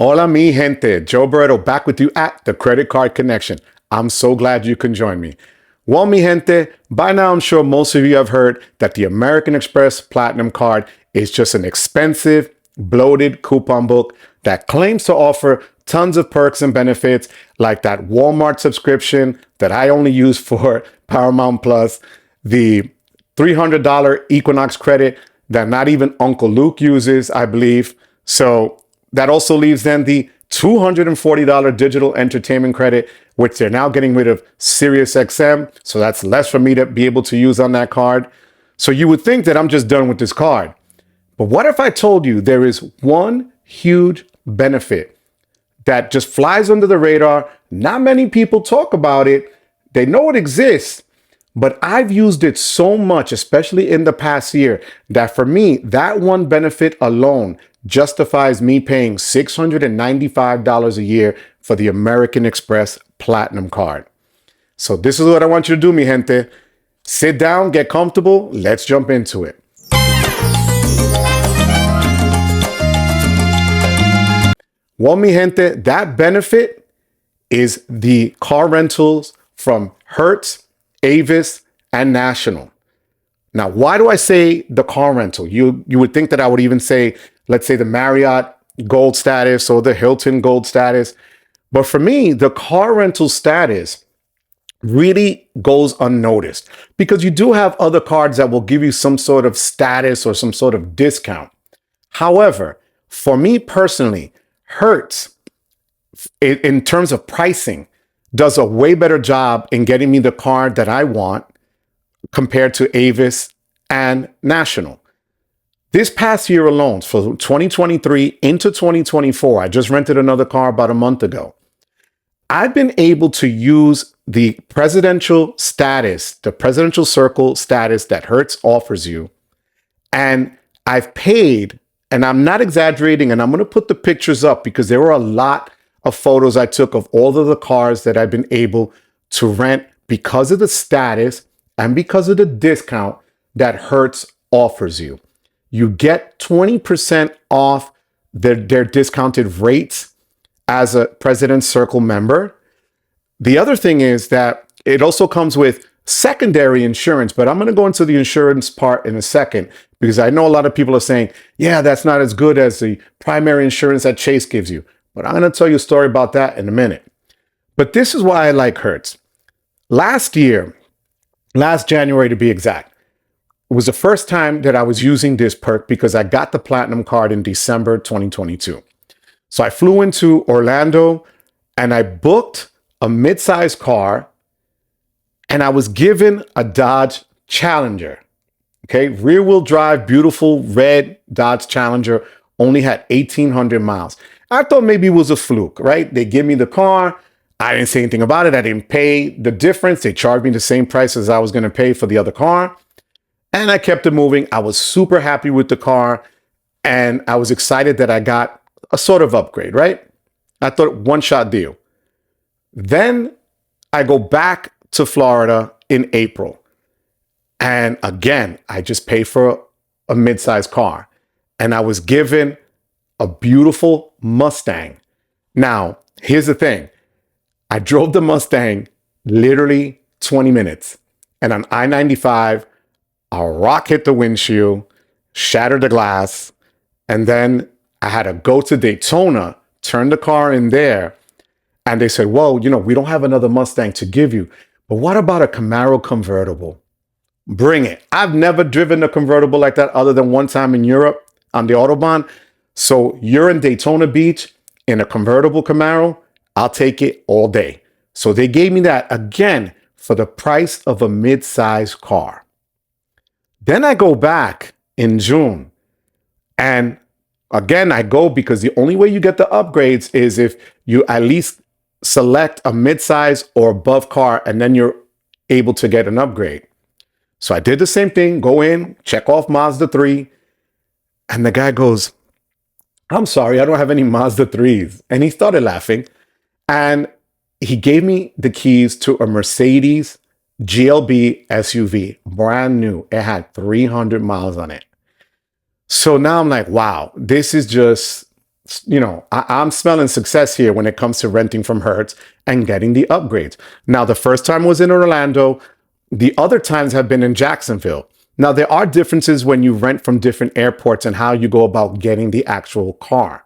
Hola, mi gente. Joe Barreto back with you at the Credit Card Connection. I'm so glad you can join me. Well, mi gente, by now I'm sure most of you have heard that the American Express Platinum Card is just an expensive, bloated coupon book that claims to offer tons of perks and benefits like that Walmart subscription that I only use for Paramount Plus, the $300 Equinox credit that not even Uncle Luke uses, I believe. So that also leaves then the $240 digital entertainment credit, which they're now getting rid of SiriusXM. So that's less for me to be able to use on that card. So you would think that I'm just done with this card. But what if I told you there is one huge benefit that just flies under the radar? Not many people talk about it. They know it exists, but I've used it so much, especially in the past year, that for me, that one benefit alone justifies me paying $695 a year for the American Express Platinum Card. So this is what I want you to do, mi gente. Sit down, get comfortable. Let's jump into it. Well, mi gente, that benefit is the car rentals from Hertz, Avis, and National. Now, why do I say the car rental? You would think that I would even say, let's say, the Marriott Gold status or the Hilton Gold status. But for me, the car rental status really goes unnoticed because you do have other cards that will give you some sort of status or some sort of discount. However, for me personally, Hertz, in terms of pricing, does a way better job in getting me the card that I want compared to Avis and National. This past year alone, for 2023 into 2024, I just rented another car about a month ago. I've been able to use the presidential status, the presidential circle status that Hertz offers you. And I've paid, and I'm not exaggerating, and I'm going to put the pictures up because there were a lot of photos I took of all of the cars that I've been able to rent because of the status and because of the discount that Hertz offers you. You get 20% off their discounted rates as a President's Circle member. The other thing is that it also comes with secondary insurance, but I'm going to go into the insurance part in a second because I know a lot of people are saying, yeah, that's not as good as the primary insurance that Chase gives you. But I'm going to tell you a story about that in a minute. But this is why I like Hertz. Last January to be exact, it was the first time that I was using this perk because I got the Platinum card in December 2022. So I flew into Orlando and I booked a mid-sized car and I was given a Dodge Challenger. Okay, rear-wheel drive, beautiful red Dodge Challenger, only had 1,800 miles. I thought maybe it was a fluke, right? They give me the car. I didn't say anything about it. I didn't pay the difference. They charged me the same price as I was going to pay for the other car. And I kept it moving. I was super happy with the car. And I was excited that I got a sort of upgrade, right? I thought one-shot deal. Then I go back to Florida in April. And again, I just paid for a mid-sized car. And I was given a beautiful Mustang. Now, here's the thing. I drove the Mustang literally 20 minutes. And on I-95, a rock hit the windshield, shattered the glass. And then I had to go to Daytona, turn the car in there. And they said, well, we don't have another Mustang to give you. But what about a Camaro convertible? Bring it. I've never driven a convertible like that other than one time in Europe on the Autobahn. So you're in Daytona Beach in a convertible Camaro, I'll take it all day. So they gave me that again for the price of a mid-sized car. Then I go back in June and again, I go because the only way you get the upgrades is if you at least select a mid-size or above car and then you're able to get an upgrade. So I did the same thing, go in, check off Mazda 3. And the guy goes, I'm sorry, I don't have any Mazda 3s. And he started laughing. And he gave me the keys to a Mercedes GLB SUV, brand new. It had 300 miles on it. So now I'm like, wow, this is just I'm smelling success here when it comes to renting from Hertz and getting the upgrades. Now, the first time was in Orlando. The other times have been in Jacksonville. Now, there are differences when you rent from different airports and how you go about getting the actual car.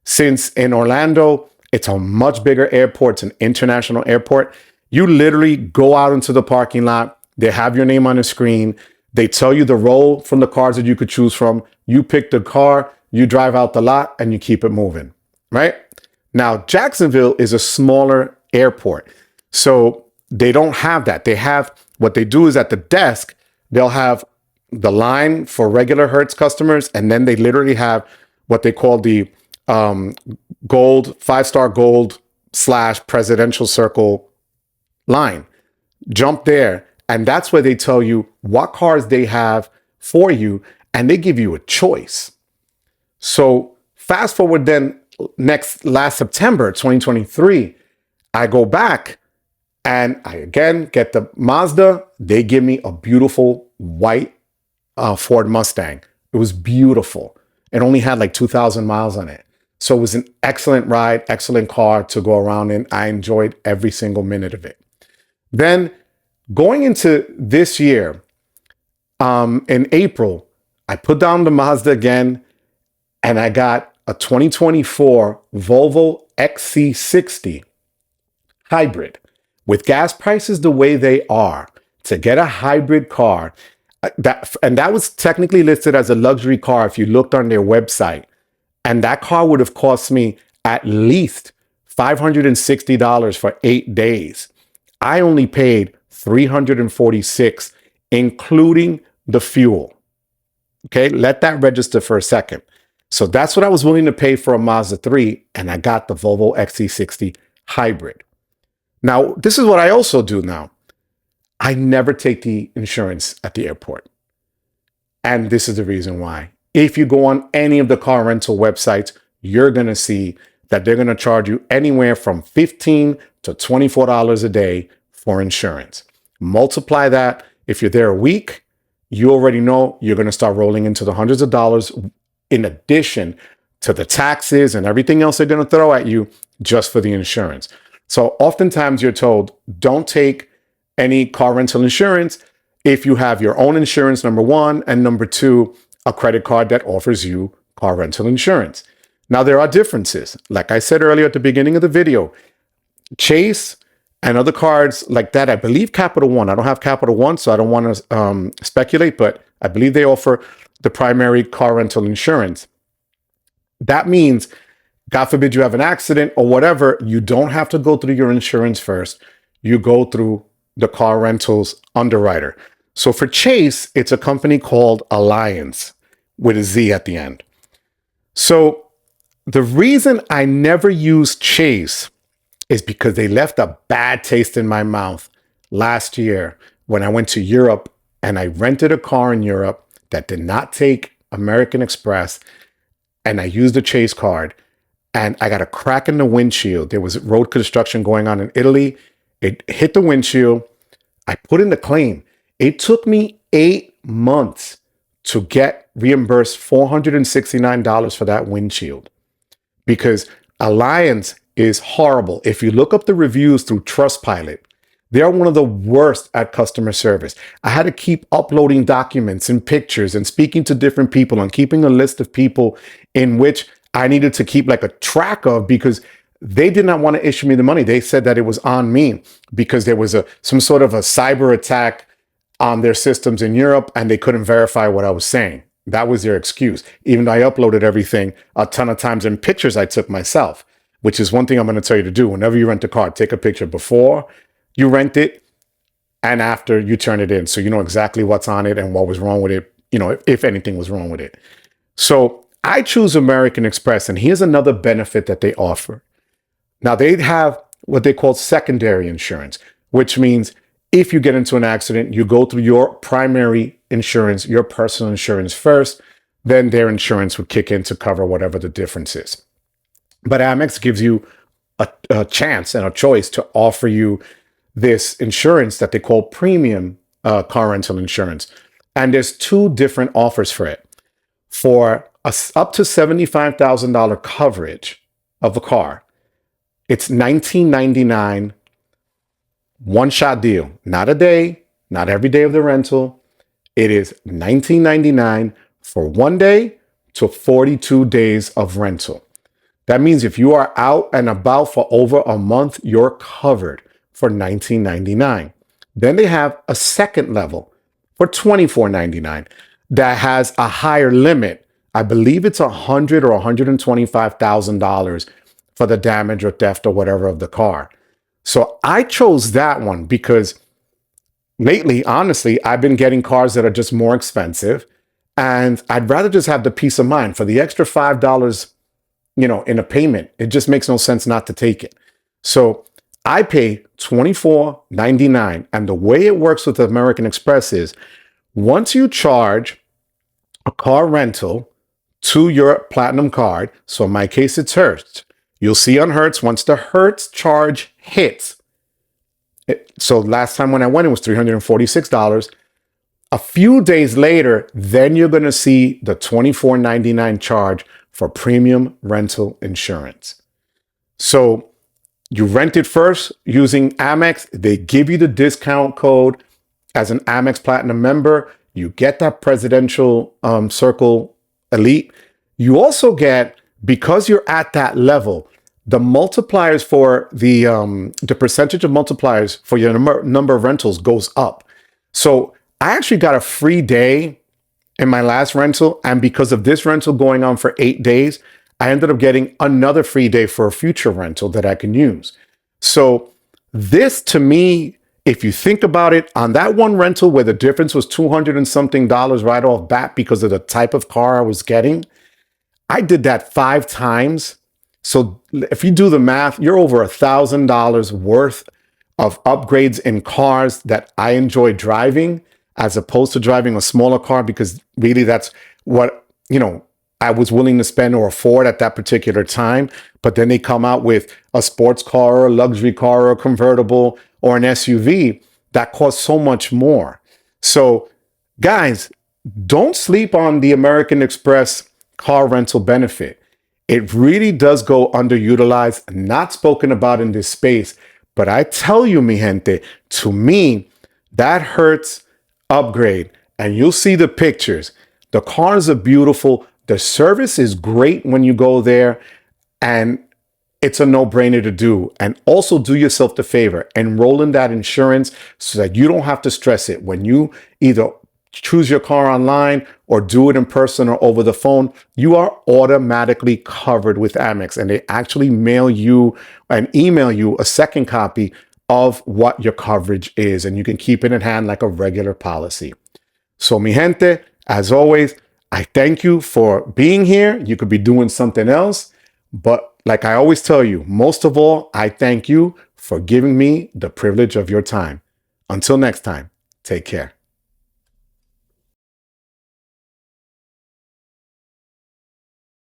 Since in Orlando, it's a much bigger airport, it's an international airport, you literally go out into the parking lot. They have your name on the screen. They tell you the row from the cars that you could choose from. You pick the car, you drive out the lot, and you keep it moving, right? Now, Jacksonville is a smaller airport, so they don't have that. What they do is at the desk, they'll have the line for regular Hertz customers, and then they literally have what they call the gold, 5-star gold / presidential circle line. Jump there, and that's where they tell you what cars they have for you, and they give you a choice. So fast forward then, last September 2023, I go back and I again get the Mazda. They give me a beautiful white Ford Mustang. It was beautiful. It only had like 2,000 miles on it. So it was an excellent ride, excellent car to go around in. I enjoyed every single minute of it. Then going into this year, in April, I put down the Mazda again, and I got a 2024 Volvo XC60 hybrid. With gas prices the way they are, to get a hybrid car, that was technically listed as a luxury car if you looked on their website. And that car would have cost me at least $560 for 8 days. I only paid $346, including the fuel. Okay, let that register for a second. So that's what I was willing to pay for a Mazda 3, and I got the Volvo XC60 hybrid. Now, this is what I also do now. I never take the insurance at the airport. And this is the reason why. If you go on any of the car rental websites, you're going to see that they're going to charge you anywhere from $15 to $24 a day for insurance. Multiply that. If you're there a week, you already know you're going to start rolling into the hundreds of dollars in addition to the taxes and everything else they're going to throw at you just for the insurance. So oftentimes you're told, don't take any car rental insurance if you have your own insurance, number one, and number two, a credit card that offers you car rental insurance. Now, there are differences. Like I said earlier at the beginning of the video, Chase and other cards like that, I believe Capital One. I don't have Capital One, so I don't want to speculate, but I believe they offer the primary car rental insurance. That means, God forbid you have an accident or whatever, you don't have to go through your insurance first. You go through the car rentals underwriter. So for Chase, it's a company called Alliance with a Z at the end. So the reason I never used Chase is because they left a bad taste in my mouth last year when I went to Europe and I rented a car in Europe that did not take American Express, and I used a Chase card, and I got a crack in the windshield. There was road construction going on in Italy. It hit the windshield. I put in the claim. It took me 8 months to get reimbursed $469 for that windshield because Alliance is horrible. If you look up the reviews through Trustpilot, they are one of the worst at customer service. I had to keep uploading documents and pictures and speaking to different people and keeping a list of people in which I needed to keep like a track of because they did not want to issue me the money. They said that it was on me because there was some sort of a cyber attack on their systems in Europe and they couldn't verify what I was saying. That was their excuse, even though I uploaded everything a ton of times and pictures I took myself, which is one thing I'm going to tell you to do. Whenever you rent a car, take a picture before you rent it and after you turn it in. So you know exactly what's on it and what was wrong with it, if anything was wrong with it. So I choose American Express, and here's another benefit that they offer. Now, they have what they call secondary insurance, which means if you get into an accident, you go through your primary insurance, your personal insurance first, then their insurance would kick in to cover whatever the difference is. But Amex gives you a chance and a choice to offer you this insurance that they call premium car rental insurance. And there's two different offers for it. for up to $75,000 coverage of a car, it's $19.99, one-shot deal. Not a day, not every day of the rental. It is $19.99 for 1 day to 42 days of rental. That means if you are out and about for over a month, you're covered for $19.99. Then they have a second level for $24.99 that has a higher limit. I believe it's $100,000 or $125,000 for the damage or theft or whatever of the car. So I chose that one because lately, honestly, I've been getting cars that are just more expensive, and I'd rather just have the peace of mind. For the extra $5, in a payment, it just makes no sense not to take it. So I pay $24.99, and the way it works with American Express is once you charge a car rental to your Platinum card, so in my case it's Hertz, you'll see on Hertz, once the Hertz charge hits, so last time when I went, it was $346. A few days later, then you're going to see the $24.99 charge for premium rental insurance. So you rent it first using Amex. They give you the discount code as an Amex Platinum member. You get that presidential circle elite. You also get, because you're at that level, the multipliers for the percentage of multipliers for your number of rentals goes up. So I actually got a free day in my last rental. And because of this rental going on for 8 days, I ended up getting another free day for a future rental that I can use. So this, to me, if you think about it, on that one rental where the difference was $200 and something right off bat because of the type of car I was getting, I did that 5 times. So if you do the math, you're over $1,000 worth of upgrades in cars that I enjoy driving, as opposed to driving a smaller car, because really that's what, I was willing to spend or afford at that particular time. But then they come out with a sports car or a luxury car or a convertible or an SUV that costs so much more. So guys, don't sleep on the American Express car rental benefit. It really does go underutilized, not spoken about in this space. But I tell you, mi gente, to me, that Hertz upgrade, and you'll see the pictures. The cars are beautiful. The service is great when you go there, and it's a no-brainer to do. And also do yourself the favor, enroll in that insurance so that you don't have to stress it. When you either choose your car online or do it in person or over the phone, you are automatically covered with Amex, and they actually mail you and email you a second copy of what your coverage is, and you can keep it in hand like a regular policy. So mi gente, as always, I thank you for being here. You could be doing something else, but like I always tell you, most of all, I thank you for giving me the privilege of your time. Until next time, take care.